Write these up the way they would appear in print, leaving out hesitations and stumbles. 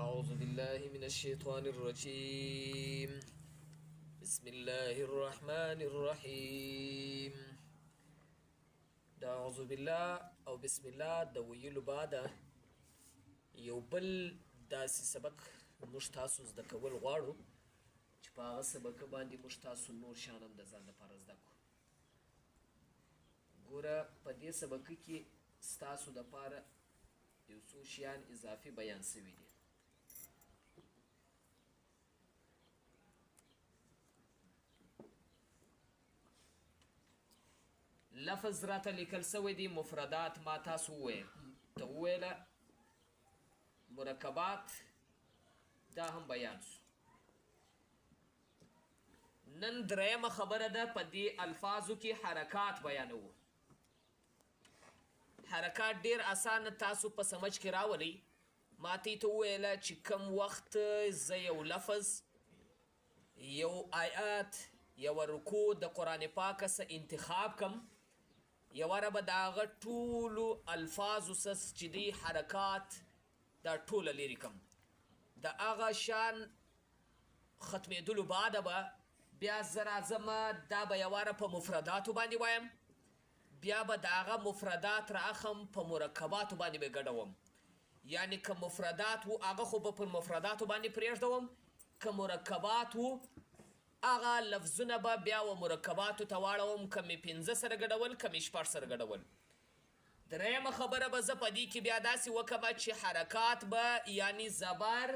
أعوذ بالله من الشيطان الرجيم. بسم الله الرحمن الرحيم. دا أعوذ بالله أو بسم الله دا ویلو بعد یو بل داسې سبق موږ تاسو زده کول غواړو چې په هغه سبق باندې موږ تاسو نور شیان هم د ځان لپاره زده کړو. ګوره په دې سبق کې ستاسو دپاره یو څو شیان اضافي بیان شوي دي. لفظ راته لیکل سوی دی مفردات، ما تاسو وویل ته وویله مرکبات، دا هم بیان سو. نن دریمه خبره ده په دې الفاظو کې حرکات بیانوو. حرکات ډیر اسانه تاسو په سمجھ کې راولئ. ما ته وویله چې کم وخت زه یو لفظ، یو آیات، یو رکوع د قرآن پاکه څه انتخاب کم، یواره به د هغه ټولو الفاظو څه چې دی حرکات دا ټوله لرې کم. د هغه شان ختمېدلو بعده به بیا زه راځم دا به یواره په مفرداتو باندې وایم، بیا به د هغه مفردات رااخم په مرکباتو باندې به ګډوم. یعنی که مفردات و هغه خو به پر مفرداتو باندې پرېږدوم، که مرکبات و هغه لفظونه به بیا و مرکباتو ته واړوم، که مې 5 سره ګډول، که مې 6 سره ګډول. دریمه خبره به زه په دې کې بیا داسې وکړم چې حرکات به یعنی زبر،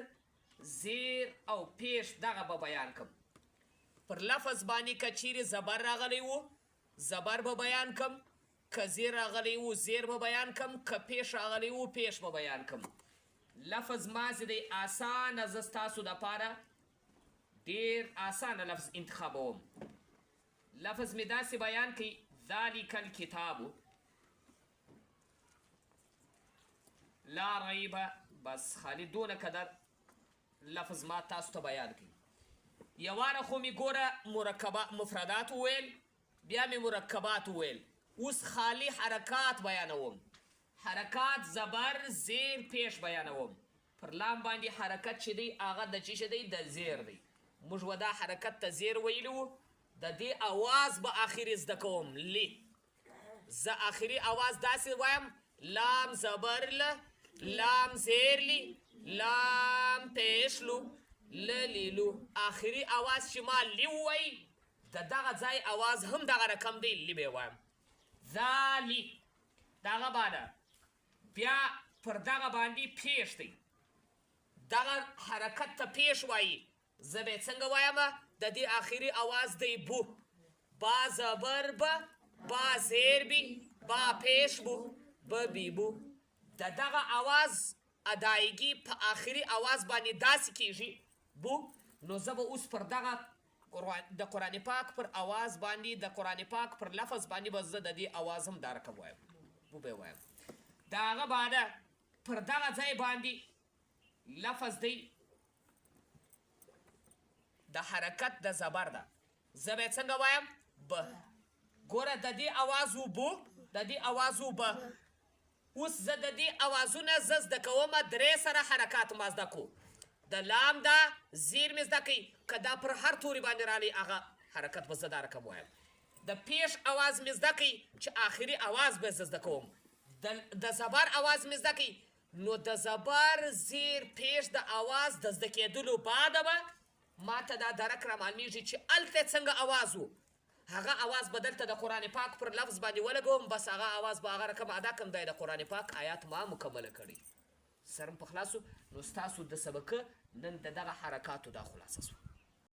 زیر او پیش دغه به بیان کم. پر لفظ باندې که چیرې زبر راغلی و زبر به بیان کم، که زیر راغلی و زیر به بیان کم، که پیش راغلی و پیش به بیان کم. لفظ مازې دی آسانه، زه ستاسو دپاره ډیر آسانه لفظ انتخابوم. لفظ می داسې بیان کړي ذالک الکتاب لا ریب، بس خالی دونه قدر لفظ ما تاسو ته بیان کړي. یواره خو می ګوره مفردات وویل، بیا می مرکبات وویل، اوس خالی حرکات بیانوم. حرکات زبر، زیر، پیش بیانوم. پر لام باندې حرکت چې دی هغه د چی شه دی؟ د زیر دی. موږ و دا حرکت ته زیر ویلو. د دې اواز به آخر زده کوم، لی. زه آخري اواز داسې وایم لام زبر ل، لام زیر لی، لام پیش لو، للیلو. آخري اواز چې ما لی ووی، د دغه ځای اواز هم دغه رقم دی، لی به وایم. ذالی دغه باندې بیا پر دغه باندې پیش دی، دغه حرکت ته پیش وایي. زه به څنګه وایم؟ د دې آخري اواز دی بو. با زبر به، با زیر بی، با پیش بو، به بی بو. د دغه اواز ادایګي په آخري اواز باندې داسې کیږي بو. نو زه به اوس پر دغه د قرآن پاک پر اواز باندې، د قرآن پاک پر لفظ باندې به زه د دې اواز هم دا رقم وایم، بو به وایم. د هغه باندې پر دغه ځای باندې لفظ دی د حرکت د زبر ده. زه به څنګه وایم؟ به. ګوره د دې اوازو بو، د دې اوازو به. اوس زه د دې اوازونه زه زده کومه 3 سره حرکات ما زده کو. د لام ده زیر مې زده کوي، که دا پر هر توري باندې رالی هغه حرکت به زه دا رقم وایم. د پیش اواز مې زده کوي چې آخري اواز به زه زده کوم. د زبر اواز مې زده کوي. نو د زبر، زیر، پیش د اواز د زده کېدلو بعده به ما ته دا درک را معلومیږي چې هلته څنګه اواز و. هغه اواز به دلته د قرآن پاک پر لفظ باندې ولګوم، بس هغه اواز به هغه رقم ادا کړم. دا د قرآن پاک آیات ما مکمله کړي. سرم په خلاصو. نو ستاسو د سبقه نن د دغه حرکاتو دا خلاصه سوه.